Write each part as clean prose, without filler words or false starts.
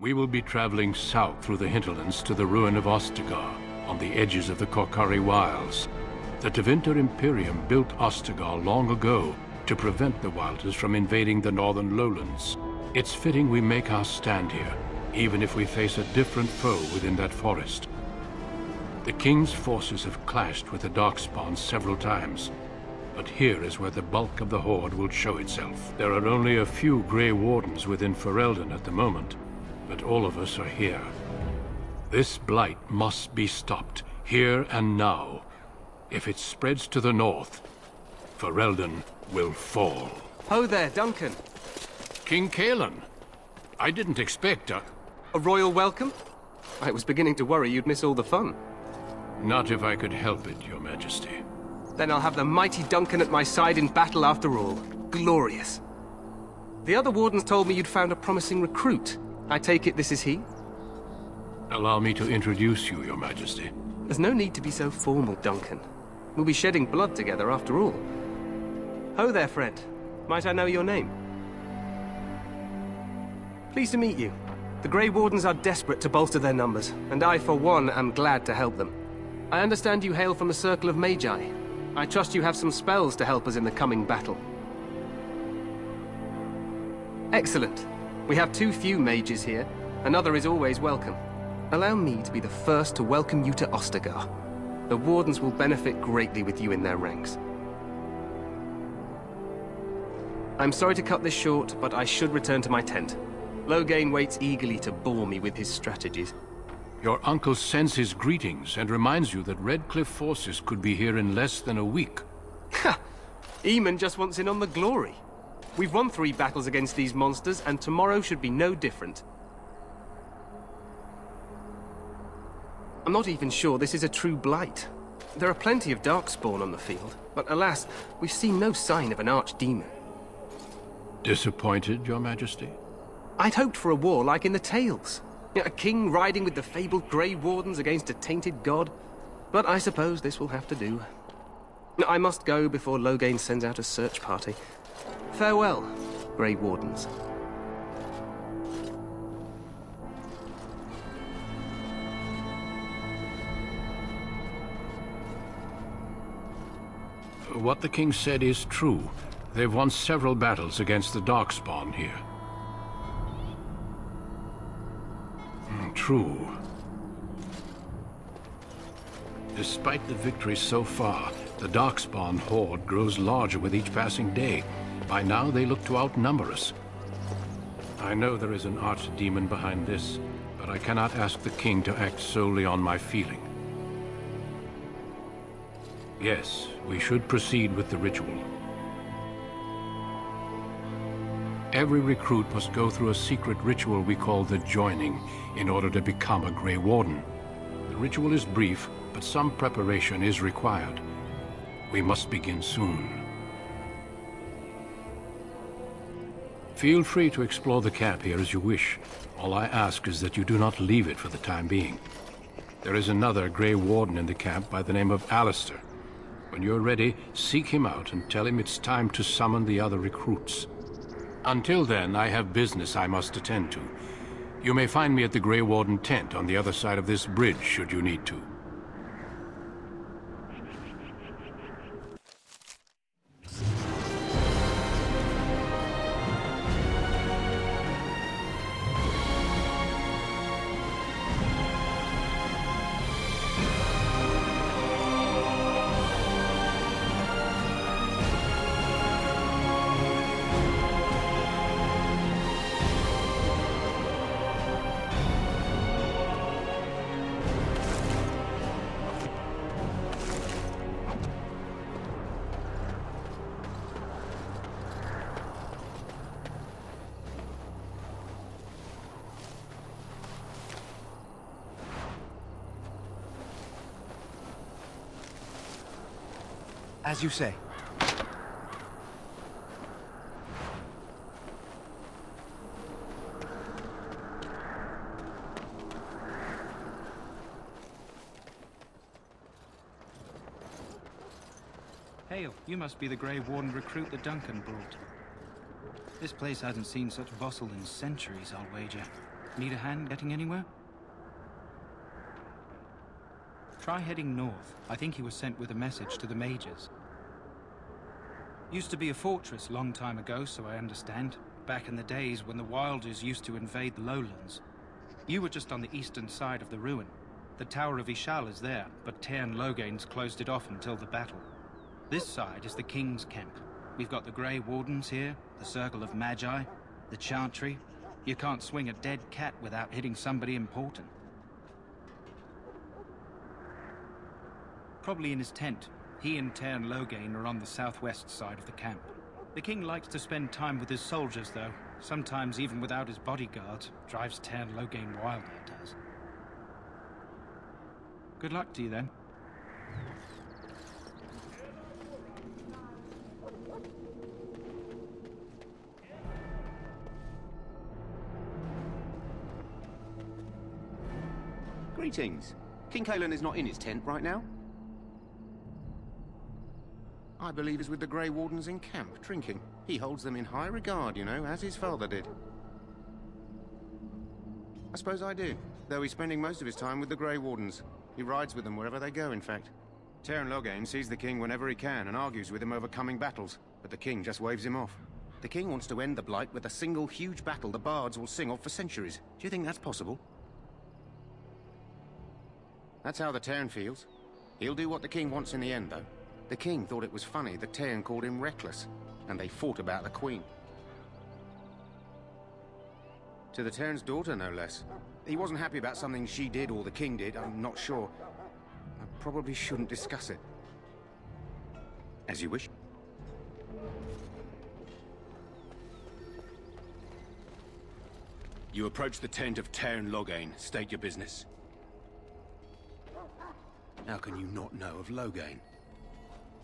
We will be traveling south through the hinterlands to the ruin of Ostagar, on the edges of the Kocari Wilds. The Tevinter Imperium built Ostagar long ago to prevent the Wilders from invading the northern lowlands. It's fitting we make our stand here, even if we face a different foe within that forest. The King's forces have clashed with the Darkspawn several times, but here is where the bulk of the Horde will show itself. There are only a few Grey Wardens within Ferelden at the moment, but all of us are here. This blight must be stopped, here and now. If it spreads to the north, Ferelden will fall. Ho there, Duncan. King Kalen. I didn't expect a royal welcome? I was beginning to worry you'd miss all the fun. Not if I could help it, Your Majesty. Then I'll have the mighty Duncan at my side in battle after all. Glorious. The other wardens told me you'd found a promising recruit. I take it this is he? Allow me to introduce you, Your Majesty. There's no need to be so formal, Duncan. We'll be shedding blood together after all. Ho there, friend. Might I know your name? Pleased to meet you. The Grey Wardens are desperate to bolster their numbers, and I, for one, am glad to help them. I understand you hail from a circle of Magi. I trust you have some spells to help us in the coming battle. Excellent. We have too few mages here. Another is always welcome. Allow me to be the first to welcome you to Ostagar. The Wardens will benefit greatly with you in their ranks. I'm sorry to cut this short, but I should return to my tent. Loghain waits eagerly to bore me with his strategies. Your uncle sends his greetings and reminds you that Redcliffe forces could be here in less than a week. Ha! Eamon just wants in on the glory. We've won 3 battles against these monsters, and tomorrow should be no different. I'm not even sure this is a true blight. There are plenty of Darkspawn on the field, but alas, we've seen no sign of an archdemon. Disappointed, Your Majesty? I'd hoped for a war like in the tales. A king riding with the fabled Grey Wardens against a tainted god. But I suppose this will have to do. I must go before Loghain sends out a search party. Farewell, Grey Wardens. What the king said is true. They've won several battles against the Darkspawn here. True. Despite the victory so far, the Darkspawn horde grows larger with each passing day. By now, they look to outnumber us. I know there is an archdemon behind this, but I cannot ask the king to act solely on my feeling. Yes, we should proceed with the ritual. Every recruit must go through a secret ritual we call the Joining in order to become a Grey Warden. The ritual is brief, but some preparation is required. We must begin soon. Feel free to explore the camp here as you wish. All I ask is that you do not leave it for the time being. There is another Grey Warden in the camp by the name of Alistair. When you're ready, seek him out and tell him it's time to summon the other recruits. Until then, I have business I must attend to. You may find me at the Grey Warden tent on the other side of this bridge, should you need to. As you say. Hail, you must be the Grey Warden recruit that Duncan brought. This place hasn't seen such bustle in centuries, I'll wager. Need a hand getting anywhere? Try heading north. I think he was sent with a message to the mages. Used to be a fortress long time ago, so I understand. Back in the days when the Wilders used to invade the lowlands. You were just on the eastern side of the ruin. The Tower of Ishal is there, but Tairn Logain's closed it off until the battle. This side is the King's camp. We've got the Grey Wardens here, the Circle of Magi, the Chantry. You can't swing a dead cat without hitting somebody important. Probably in his tent. He and Tairn Logain are on the southwest side of the camp. The King likes to spend time with his soldiers, though. Sometimes even without his bodyguards. Drives Tairn Logain wild, it does. Good luck to you, then. Greetings. King Cailan is not in his tent right now? I believe he's with the Grey Wardens in camp, drinking. He holds them in high regard, you know, as his father did. I suppose I do, though he's spending most of his time with the Grey Wardens. He rides with them wherever they go, in fact. Tairn Logain sees the King whenever he can and argues with him over coming battles, but the King just waves him off. The King wants to end the Blight with a single huge battle the bards will sing of for centuries. Do you think that's possible? That's how the Tairn feels. He'll do what the King wants in the end, though. The King thought it was funny that Tairn called him reckless, and they fought about the Queen. To the Tairn's daughter, no less. He wasn't happy about something she did or the King did, I'm not sure. I probably shouldn't discuss it. As you wish. You approach the tent of Tairn Logain. State your business. How can you not know of Logain?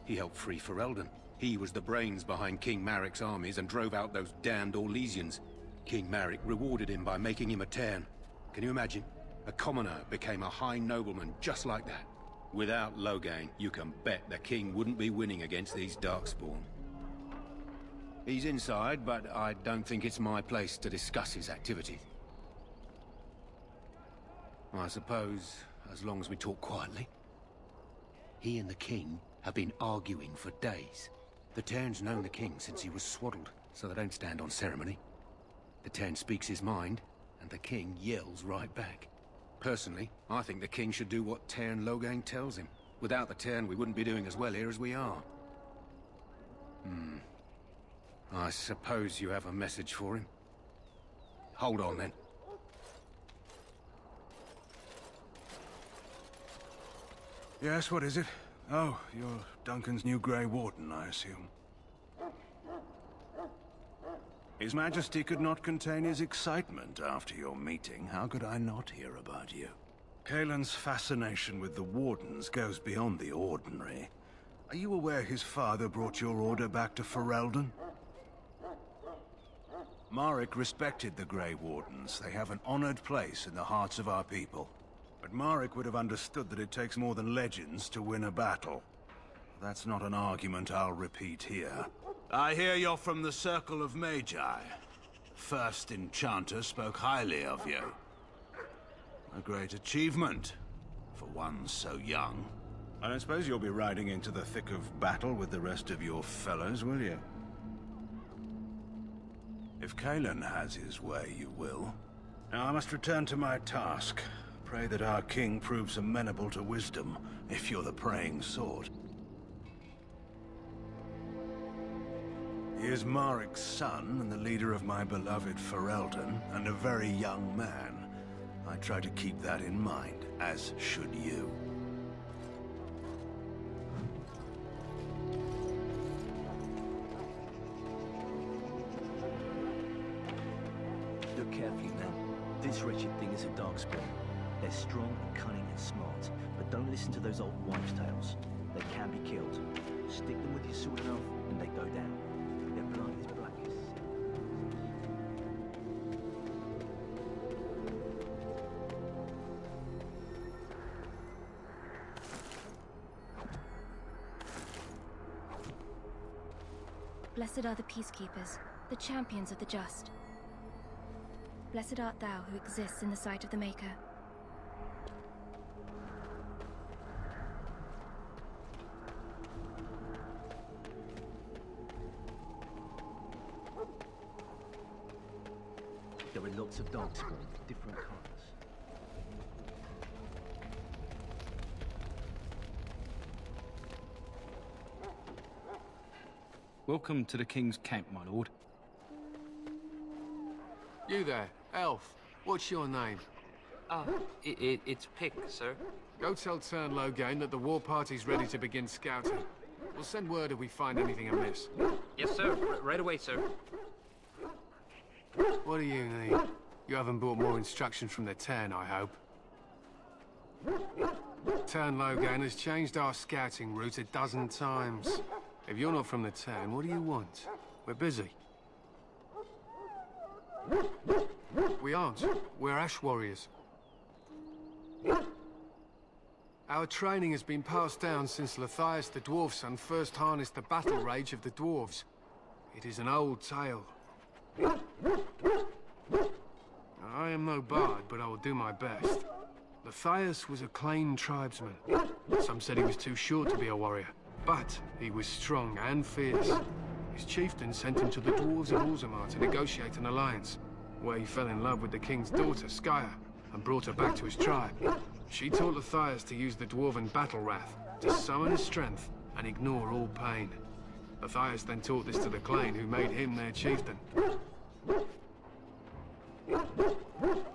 He helped free Ferelden. He was the brains behind King Maric's armies and drove out those damned Orlesians. King Maric rewarded him by making him a Tairn. Can you imagine? A commoner became a high nobleman just like that. Without Logain, you can bet the King wouldn't be winning against these Darkspawn. He's inside, but I don't think it's my place to discuss his activities. I suppose, as long as we talk quietly. He and the King have been arguing for days. The Tairn's known the King since he was swaddled, so they don't stand on ceremony. The Tairn speaks his mind, and the King yells right back. Personally, I think the King should do what Tairn Logain tells him. Without the Tairn, we wouldn't be doing as well here as we are. I suppose you have a message for him. Hold on, then. Yes, what is it? Oh, you're Duncan's new Grey Warden, I assume. His Majesty could not contain his excitement after your meeting. How could I not hear about you? Cailan's fascination with the Wardens goes beyond the ordinary. Are you aware his father brought your order back to Ferelden? Maric respected the Grey Wardens. They have an honored place in the hearts of our people. But Maric would have understood that it takes more than legends to win a battle. That's not an argument I'll repeat here. I hear you're from the Circle of Magi. First Enchanter spoke highly of you. A great achievement, for one so young. I don't suppose you'll be riding into the thick of battle with the rest of your fellows, will you? If Cailan has his way, you will. Now I must return to my task. Pray that our king proves amenable to wisdom, if you're the praying sort. He is Maric's son, and the leader of my beloved Ferelden, and a very young man. I try to keep that in mind, as should you. Look carefully, man. This wretched thing is a Darkspawn. They're strong, cunning, and smart, but don't listen to those old wives' tales. They can be killed. Stick them with your sword enough, and they go down. Their blood is blackest. Blessed are the peacekeepers, the champions of the just. Blessed art thou who exists in the sight of the Maker. There are lots of darkspawn, different colors. Welcome to the King's Camp, my lord. You there, elf. What's your name? It's Pick, sir. Go tell Tern Logain that the war party's ready to begin scouting. We'll send word if we find anything amiss. Yes, sir. Right away, sir. What do you need? You haven't brought more instructions from the Tern, I hope. Tern Logain has changed our scouting route a dozen times. If you're not from the Tern, what do you want? We're busy. We aren't. We're Ash Warriors. Our training has been passed down since Lathias the Dwarf Son first harnessed the battle rage of the dwarves. It is an old tale. I am no bard, but I will do my best. Lathias was a Clane tribesman. Some said he was too short to be a warrior, but he was strong and fierce. His chieftain sent him to the dwarves of Orzammar to negotiate an alliance, where he fell in love with the king's daughter, Skya, and brought her back to his tribe. She taught Lathias to use the dwarven battle wrath, to summon his strength and ignore all pain. Lathias then taught this to the Clane, who made him their chieftain.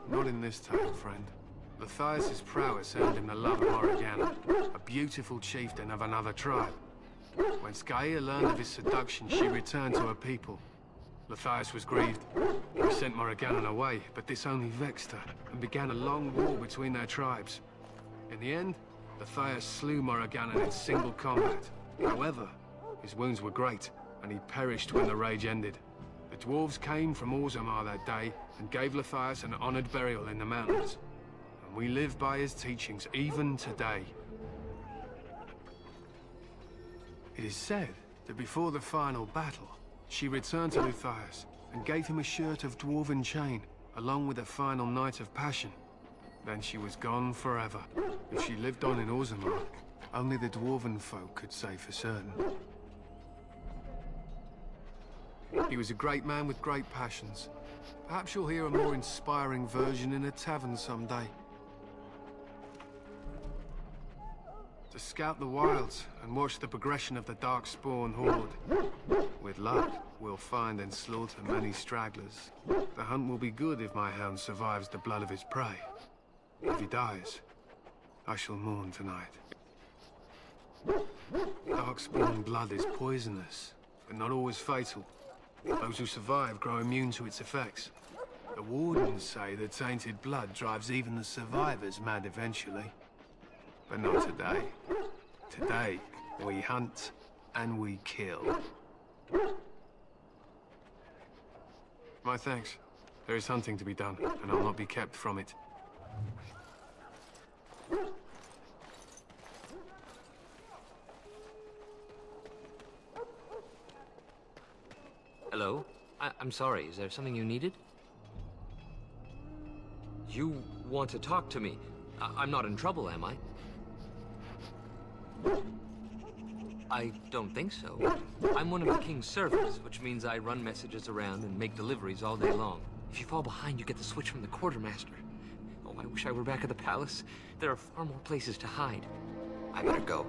Not in this tale, friend. Lathias' prowess earned him the love of Morriganna, a beautiful chieftain of another tribe. When Skya learned of his seduction, she returned to her people. Lathias was grieved. He sent Morriganna away, but this only vexed her, and began a long war between their tribes. In the end, Lathias slew Morriganna in single combat. However, his wounds were great, and he perished when the rage ended. The dwarves came from Orzammar that day, and gave Lathias an honored burial in the mountains. And we live by his teachings, even today. It is said that before the final battle, she returned to Lathias and gave him a shirt of dwarven chain, along with a final night of passion. Then she was gone forever. If she lived on in Orzammar, only the dwarven folk could say for certain. He was a great man with great passions. Perhaps you'll hear a more inspiring version in a tavern someday. To scout the wilds and watch the progression of the Darkspawn horde. With luck, we'll find and slaughter many stragglers. The hunt will be good if my hound survives the blood of his prey. If he dies, I shall mourn tonight. Darkspawn blood is poisonous, but not always fatal. Those who survive grow immune to its effects. The wardens say that tainted blood drives even the survivors mad eventually. But not today. Today, we hunt and we kill. My thanks. There is hunting to be done, and I'll not be kept from it. Hello? I'm sorry, is there something you needed? You want to talk to me? I'm not in trouble, am I? I don't think so. I'm one of the king's servants, which means I run messages around and make deliveries all day long. If you fall behind, you get the switch from the Quatermaster. Oh, I wish I were back at the palace. There are far more places to hide. I better go.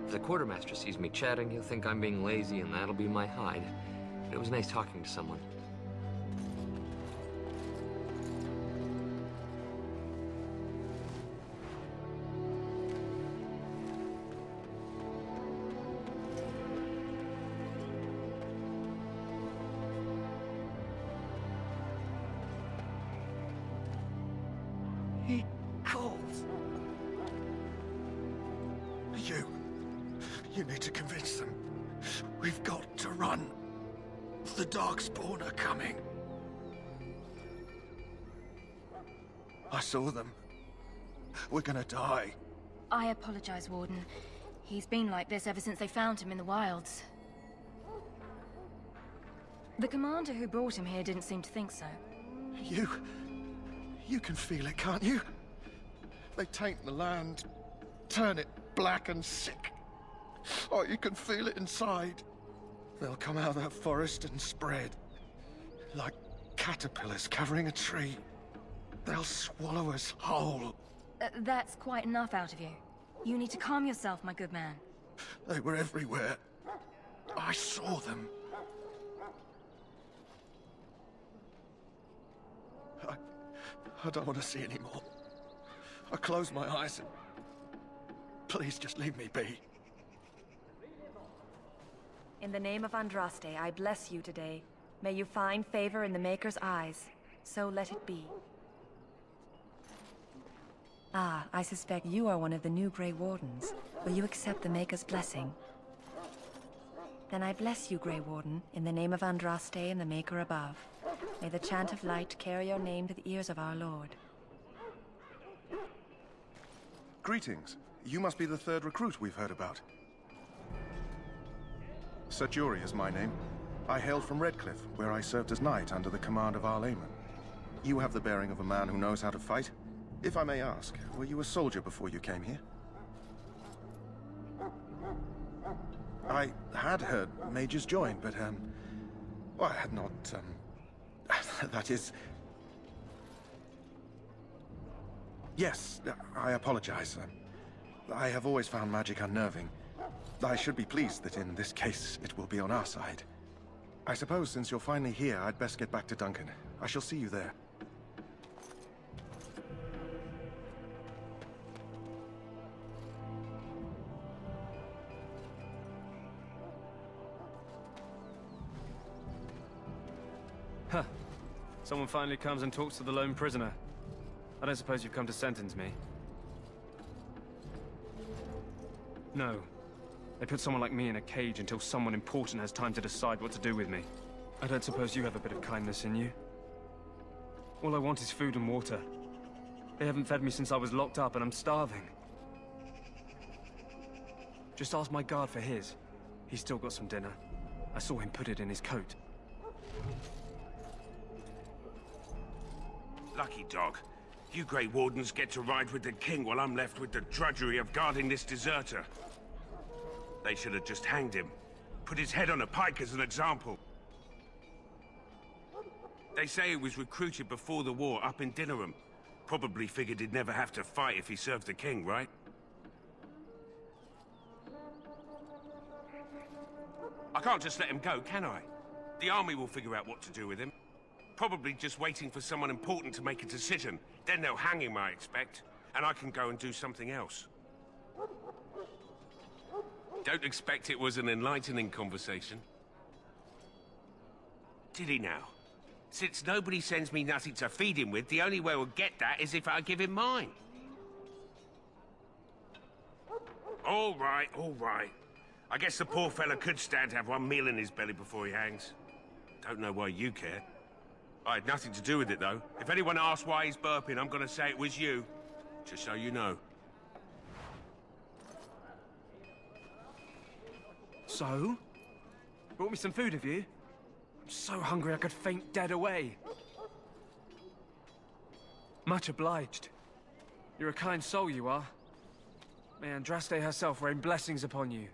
If the Quatermaster sees me chatting, he'll think I'm being lazy, and that'll be my hide. But it was nice talking to someone. He calls. You need to convince them. We've got to run. The Darkspawn are coming. I saw them. We're gonna die. I apologize, Warden. He's been like this ever since they found him in the wilds. The commander who brought him here didn't seem to think so. You can feel it, can't you? They taint the land, turn it black and sick. Oh, you can feel it inside. They'll come out of that forest and spread. Like caterpillars covering a tree. They'll swallow us whole. That's quite enough out of you. You need to calm yourself, my good man. They were everywhere. I saw them. I don't want to see anymore. I close my eyes and... Please just leave me be. In the name of Andraste, I bless you today. May you find favor in the Maker's eyes. So let it be. Ah, I suspect you are one of the new Grey Wardens. Will you accept the Maker's blessing? Then I bless you, Grey Warden, in the name of Andraste and the Maker above. May the chant of light carry your name to the ears of our Lord. Greetings. You must be the third recruit we've heard about. Sir Jury is my name. I hail from Redcliffe, where I served as knight under the command of Arl Eamon. You have the bearing of a man who knows how to fight. If I may ask, were you a soldier before you came here? I had heard mages join, but, well, I had not, that is... Yes, I apologize. I have always found magic unnerving. I should be pleased that in this case, it will be on our side. I suppose since you're finally here, I'd best get back to Duncan. I shall see you there. Huh. Someone finally comes and talks to the lone prisoner. I don't suppose you've come to sentence me? No. They put someone like me in a cage until someone important has time to decide what to do with me. I don't suppose you have a bit of kindness in you? All I want is food and water. They haven't fed me since I was locked up and I'm starving. Just ask my guard for his. He's still got some dinner. I saw him put it in his coat. Lucky dog. You Grey Wardens get to ride with the king while I'm left with the drudgery of guarding this deserter. They should have just hanged him. Put his head on a pike as an example. They say he was recruited before the war up in Dinnerham. Probably figured he'd never have to fight if he served the king, right? I can't just let him go, can I? The army will figure out what to do with him. Probably just waiting for someone important to make a decision. Then they'll hang him, I expect. And I can go and do something else. Don't expect it was an enlightening conversation. Did he now? Since nobody sends me nothing to feed him with, the only way we'll get that is if I give him mine. All right, all right. I guess the poor fella could stand to have one meal in his belly before he hangs. Don't know why you care. I had nothing to do with it, though. If anyone asks why he's burping, I'm gonna say it was you. Just so you know. So? Brought me some food, have you? I'm so hungry I could faint dead away. Much obliged. You're a kind soul, you are. May Andraste herself rain blessings upon you.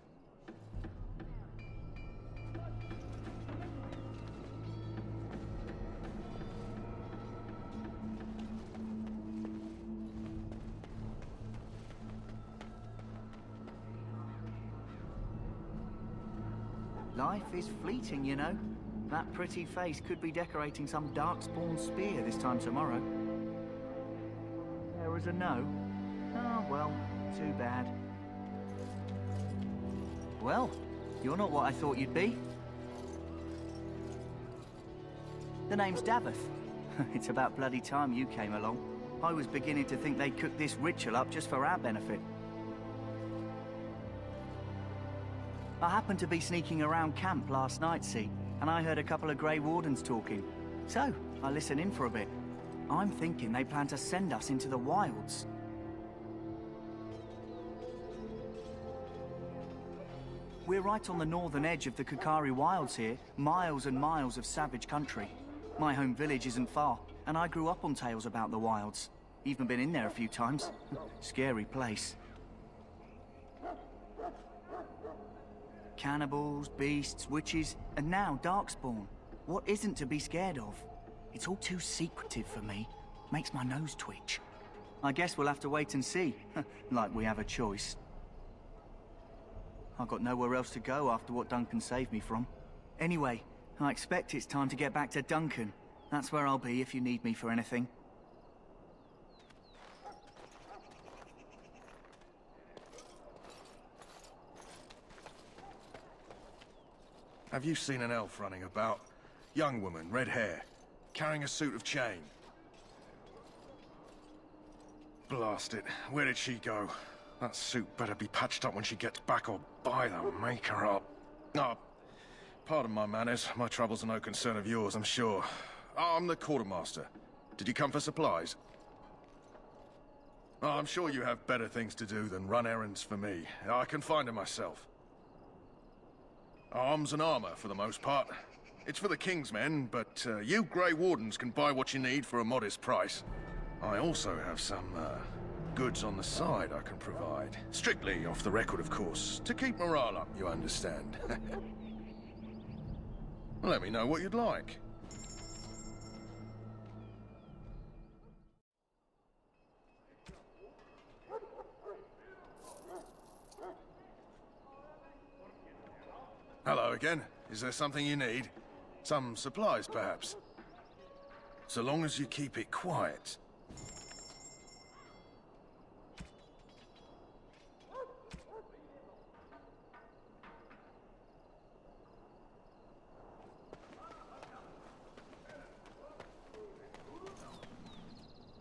Life is fleeting, you know. That pretty face could be decorating some darkspawn spear this time tomorrow. There was a no. Oh, well, too bad. Well, you're not what I thought you'd be. The name's Daveth. It's about bloody time you came along. I was beginning to think they'd cooked this ritual up just for our benefit. I happened to be sneaking around camp last night, see, and I heard a couple of Grey Wardens talking. So, I listened in for a bit. I'm thinking they plan to send us into the wilds. We're right on the northern edge of the Kocari Wilds here, miles and miles of savage country. My home village isn't far, and I grew up on tales about the wilds. Even been in there a few times. Scary place. Cannibals, beasts, witches, and now Darkspawn. What isn't to be scared of? It's all too secretive for me. Makes my nose twitch. I guess we'll have to wait and see. Like we have a choice. I've got nowhere else to go after what Duncan saved me from. Anyway, I expect it's time to get back to Duncan. That's where I'll be if you need me for anything. Have you seen an elf running about? Young woman, red hair, carrying a suit of chain. Blast it. Where did she go? That suit better be patched up when she gets back, or by the maker up. Oh, pardon my manners. My troubles are no concern of yours, I'm sure. I'm the Quatermaster. Did you come for supplies? Oh, I'm sure you have better things to do than run errands for me. I can find them myself. Arms and armor, for the most part. It's for the King's men, but you Grey Wardens can buy what you need for a modest price. I also have some, goods on the side I can provide. Strictly off the record, of course. To keep morale up, you understand. Let me know what you'd like. Hello again. Is there something you need? Some supplies, perhaps? So long as you keep it quiet.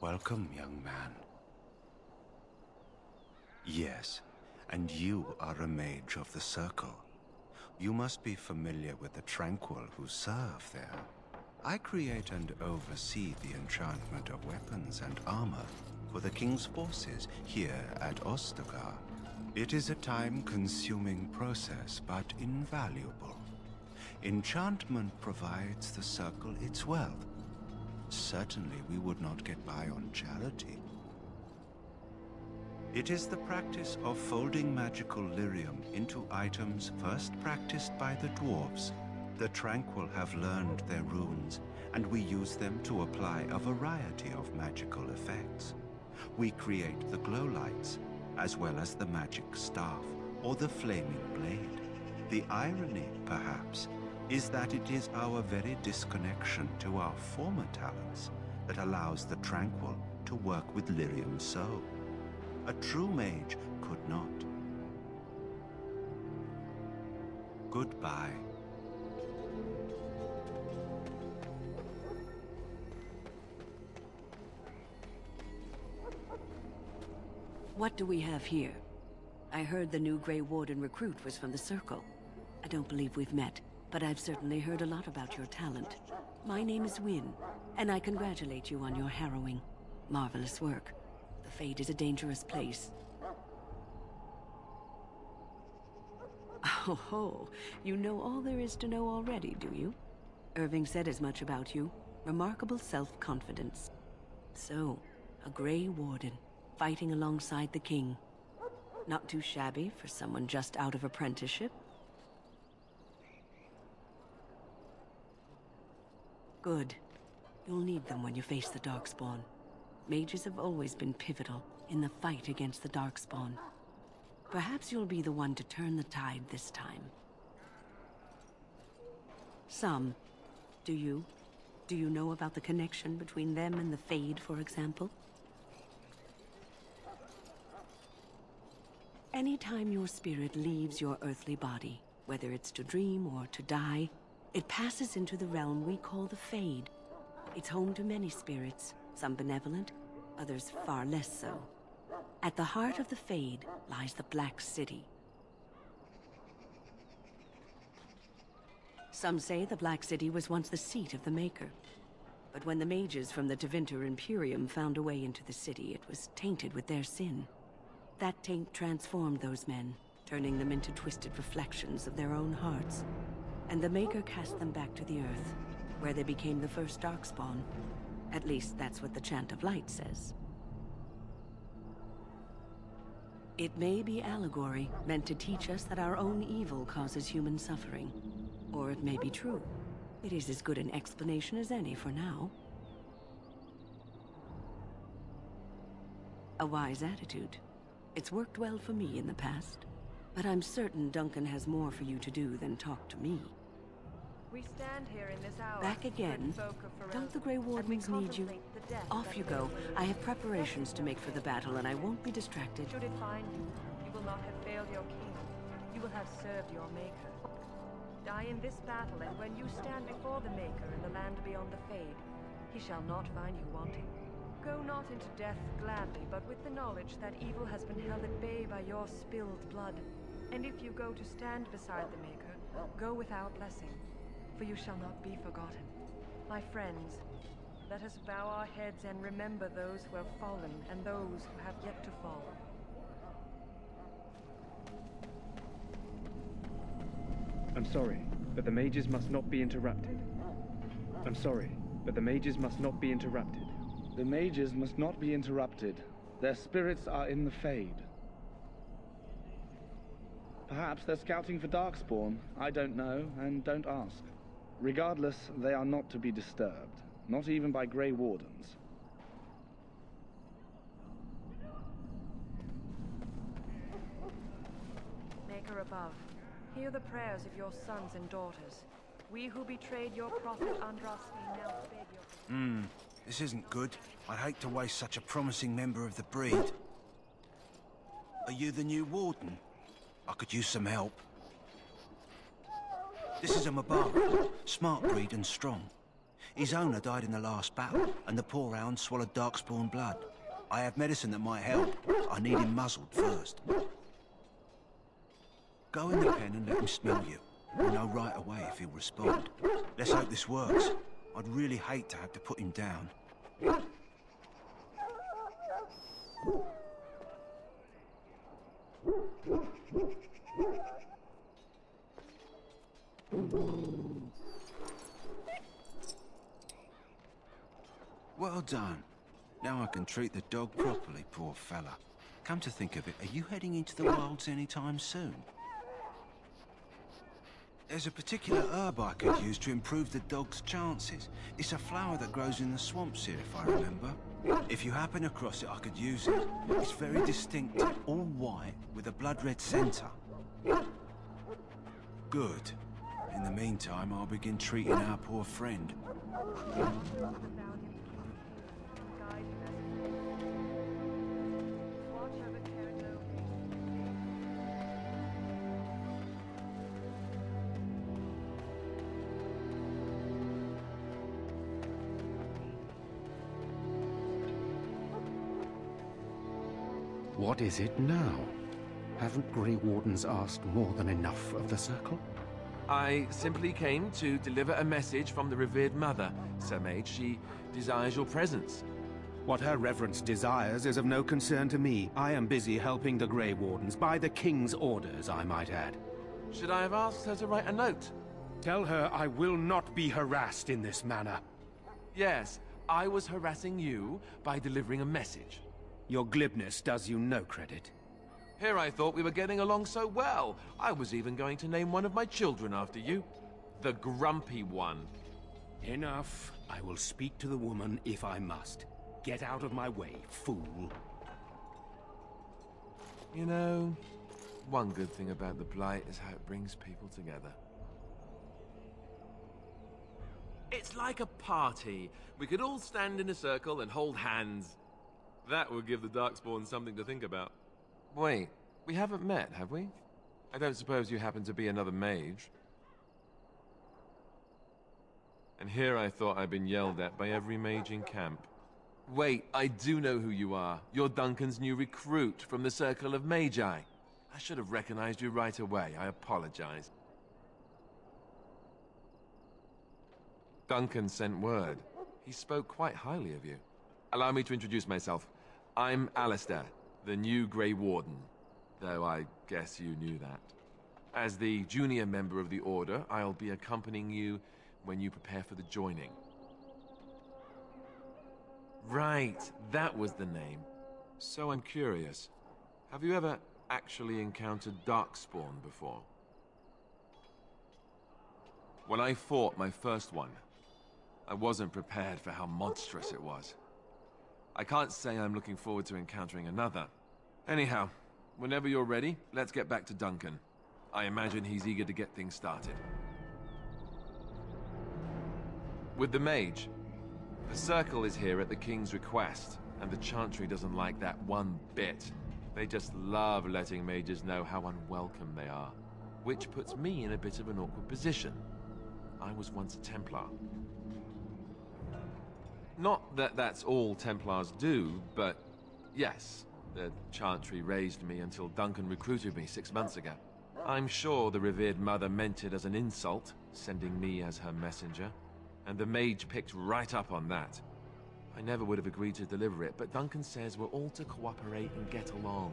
Welcome, young man. Yes, and you are a mage of the Circle. You must be familiar with the Tranquil who serve there. I create and oversee the enchantment of weapons and armor for the King's forces here at Ostagar. It is a time-consuming process, but invaluable. Enchantment provides the Circle its wealth. Certainly we would not get by on charity. It is the practice of folding magical lyrium into items first practiced by the dwarves. The Tranquil have learned their runes, and we use them to apply a variety of magical effects. We create the glow lights, as well as the magic staff, or the flaming blade. The irony, perhaps, is that it is our very disconnection to our former talents that allows the Tranquil to work with lyrium so. A true mage could not. Goodbye. What do we have here? I heard the new Grey Warden recruit was from the Circle. I don't believe we've met, but I've certainly heard a lot about your talent. My name is Wynne, and I congratulate you on your harrowing, marvelous work. The Fade is a dangerous place. Oh ho, you know all there is to know already, do you? Irving said as much about you. Remarkable self-confidence. So, a Grey Warden, fighting alongside the King. Not too shabby for someone just out of apprenticeship. Good. You'll need them when you face the Darkspawn. Mages have always been pivotal in the fight against the Darkspawn. Perhaps you'll be the one to turn the tide this time. Some. Do you? Do you know about the connection between them and the Fade, for example? Anytime your spirit leaves your earthly body, whether it's to dream or to die, it passes into the realm we call the Fade. It's home to many spirits, some benevolent, others far less so. At the heart of the Fade lies the Black City. Some say the Black City was once the seat of the Maker. But when the mages from the Tevinter Imperium found a way into the city, it was tainted with their sin. That taint transformed those men, turning them into twisted reflections of their own hearts. And the Maker cast them back to the Earth, where they became the first Darkspawn. At least that's what the Chant of Light says. It may be allegory, meant to teach us that our own evil causes human suffering. Or it may be true. It is as good an explanation as any for now. A wise attitude. It's worked well for me in the past. But I'm certain Duncan has more for you to do than talk to me. We stand here in this hour. Back again? Don't the Grey Wardens need you? Off you go. I have preparations to make for the battle, and I won't be distracted. Should it find you, you will not have failed your king. You will have served your maker. Die in this battle, and when you stand before the maker in the land beyond the Fade, he shall not find you wanting. Go not into death gladly, but with the knowledge that evil has been held at bay by your spilled blood. And if you go to stand beside the maker, go with our blessing, for you shall not be forgotten. My friends, let us bow our heads and remember those who have fallen and those who have yet to fall. I'm sorry, but the mages must not be interrupted. I'm sorry, but the mages must not be interrupted. The mages must not be interrupted. Their spirits are in the Fade. Perhaps they're scouting for Darkspawn. I don't know, and don't ask. Regardless, they are not to be disturbed. Not even by Grey Wardens. Maker above, hear the prayers of your sons and daughters. We who betrayed your prophet Andraste now beg your... This isn't good. I'd hate to waste such a promising member of the breed. Are you the new warden? I could use some help. This is a Mabari, smart breed and strong. His owner died in the last battle, and the poor hound swallowed Darkspawn blood. I have medicine that might help. I need him muzzled first. Go in the pen and let him smell you. We'll know right away if he'll respond. Let's hope this works. I'd really hate to have to put him down. Well done. Now I can treat the dog properly, poor fella. Come to think of it, are you heading into the wilds anytime soon? There's a particular herb I could use to improve the dog's chances. It's a flower that grows in the swamps here, if I remember. If you happen across it, I could use it. It's very distinctive, all white, with a blood-red centre. Good. In the meantime, I'll begin treating our poor friend. What is it now? Haven't Grey Wardens asked more than enough of the Circle? I simply came to deliver a message from the revered mother, Sir Mage. She desires your presence. What her reverence desires is of no concern to me. I am busy helping the Grey Wardens, by the King's orders, I might add. Should I have asked her to write a note? Tell her I will not be harassed in this manner. Yes, I was harassing you by delivering a message. Your glibness does you no credit. Here I thought we were getting along so well. I was even going to name one of my children after you. The Grumpy One. Enough. I will speak to the woman if I must. Get out of my way, fool. You know, one good thing about the Blight is how it brings people together. It's like a party. We could all stand in a circle and hold hands. That would give the Darkspawn something to think about. Wait, we haven't met, have we? I don't suppose you happen to be another mage. And here I thought I'd been yelled at by every mage in camp. Wait, I do know who you are. You're Duncan's new recruit from the Circle of Magi. I should have recognized you right away. I apologize. Duncan sent word. He spoke quite highly of you. Allow me to introduce myself. I'm Alistair, the new Grey Warden. Though I guess you knew that. As the junior member of the Order, I'll be accompanying you when you prepare for the joining. Right, that was the name. So I'm curious. Have you ever actually encountered Darkspawn before? When I fought my first one, I wasn't prepared for how monstrous it was. I can't say I'm looking forward to encountering another. Anyhow, whenever you're ready, let's get back to Duncan. I imagine he's eager to get things started. With the mage, the Circle is here at the King's request, and the Chantry doesn't like that one bit. They just love letting mages know how unwelcome they are, which puts me in a bit of an awkward position. I was once a Templar. Not that that's all Templars do, but yes, the Chantry raised me until Duncan recruited me 6 months ago. I'm sure the revered mother meant it as an insult, sending me as her messenger, and the mage picked right up on that. I never would have agreed to deliver it, but Duncan says we're all to cooperate and get along.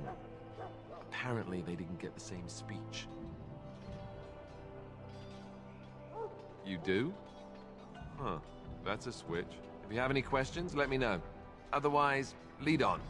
Apparently they didn't get the same speech. You do? Huh, that's a switch. If you have any questions, let me know. Otherwise, lead on.